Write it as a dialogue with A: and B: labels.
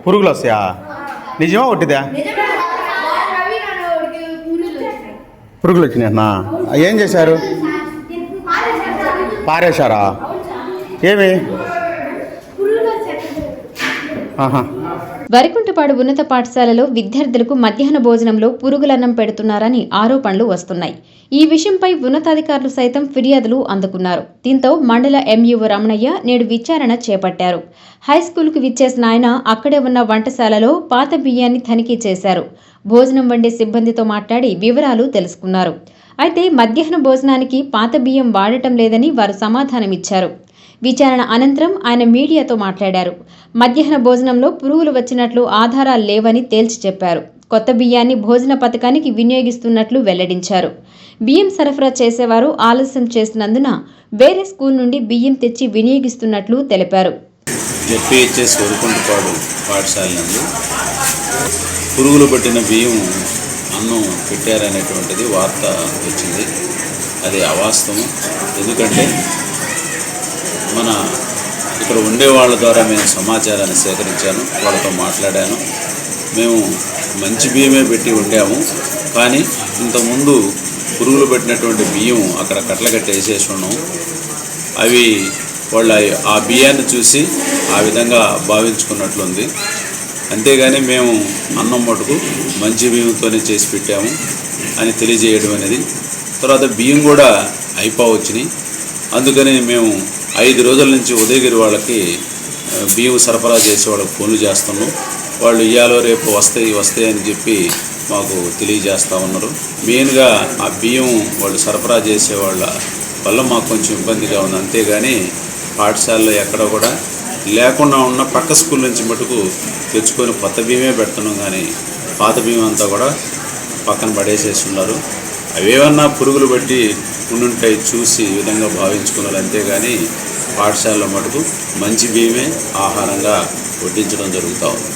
A: పురుగులు వస్తాయా? నిజమా ఒట్టిదా? పురుగులు వచ్చినాయన్నా? ఏం చేశారు? పారేశారా? ఏమి? ఆహా.
B: వరికుంటపాడు ఉన్నత పాఠశాలలో విద్యార్థులకు మధ్యాహ్న భోజనంలో పురుగులన్నం పెడుతున్నారని ఆరోపణలు వస్తున్నాయి. ఈ విషయంపై ఉన్నతాధికారులు సైతం ఫిర్యాదులు అందుకున్నారు. దీంతో మండల ఎంఈఓ రమణయ్య నేడు విచారణ చేపట్టారు. హైస్కూల్కు విచ్చేసిన ఆయన అక్కడే ఉన్న వంటశాలలో పాత బియ్యాన్ని తనిఖీ చేశారు. భోజనం వండే సిబ్బందితో మాట్లాడి వివరాలు తెలుసుకున్నారు. అయితే మధ్యాహ్న భోజనానికి పాత బియ్యం వాడటం లేదని వారు సమాధానమిచ్చారు. విచారణ అనంతరం ఆయన మీడియాతో మాట్లాడారు. మధ్యాహ్న భోజనంలో పురుగులు వచ్చినట్లు ఆధారాలు లేవని తేల్చి చెప్పారు. కొత్త బియ్యాన్ని భోజన పథకానికి వినియోగిస్తున్నట్లు వెల్లడించారు. బియ్యం సరఫరా చేసేవారు ఆలస్యం చేసినందున వేరే స్కూల్ నుండి బియ్యం తెచ్చి వినియోగిస్తున్నట్లు తెలిపారు.
C: జెడ్పీహెచ్ఎస్ వరికుంటపాడు పాఠశాల నందు పురుగులు పట్టిన బియ్యం అన్నం పెట్టారనేటువంటిది వార్త వచ్చింది. అది అవాస్తవం. ఎందుకంటే మన ఇక్కడ ఉండే వాళ్ళ ద్వారా మేము సమాచారాన్ని సేకరించాను, వాళ్ళతో మాట్లాడాను. మేము మంచి బియ్యమే పెట్టి వండాము, కానీ ఇంతకుముందు పురుగులు పెట్టినటువంటి బియ్యం అక్కడ కట్టలు వేసేసి ఉన్నాం. అవి వాళ్ళ ఆ బియ్యాన్ని చూసి ఆ విధంగా భావించుకున్నట్లుంది. అంతేగాని మేము అన్నం మటుకు మంచి బియ్యంతోనే చేసి పెట్టాము అని తెలియజేయడం అనేది. తర్వాత బియ్యం కూడా అయిపోవచ్చినాయి. అందుకని మేము 5 రోజుల నుంచి ఉదయగిరి వాళ్ళకి బియ్యం సరఫరా చేసే వాళ్ళకి ఫోన్లు చేస్తున్నాం. వాళ్ళు ఇయ్యాలో రేపు వస్తాయి అని చెప్పి మాకు తెలియజేస్తూ ఉన్నారు. మెయిన్గా ఆ బియ్యం వాళ్ళు సరఫరా చేసే వాళ్ళ వల్ల మాకు కొంచెం ఇబ్బందిగా ఉంది. అంతేగాని పాఠశాలలో ఎక్కడ కూడా లేకుండా ఉన్న పక్క స్కూల్ నుంచి మటుకు తెచ్చుకొని కొత్త బియ్యమే పెడుతున్నాం, కానీ పాత బియ్యం అంతా కూడా పక్కన పడేసేస్తున్నారు. అవేమన్నా పురుగులు బట్టి ఉండుంటాయి చూసి ఈ విధంగా భావించుకున్నారు. అంతేగాని పాఠశాలలో మటుకు మంచి బియ్యమే ఆహారంగా వడ్డించడం జరుగుతూ ఉంది.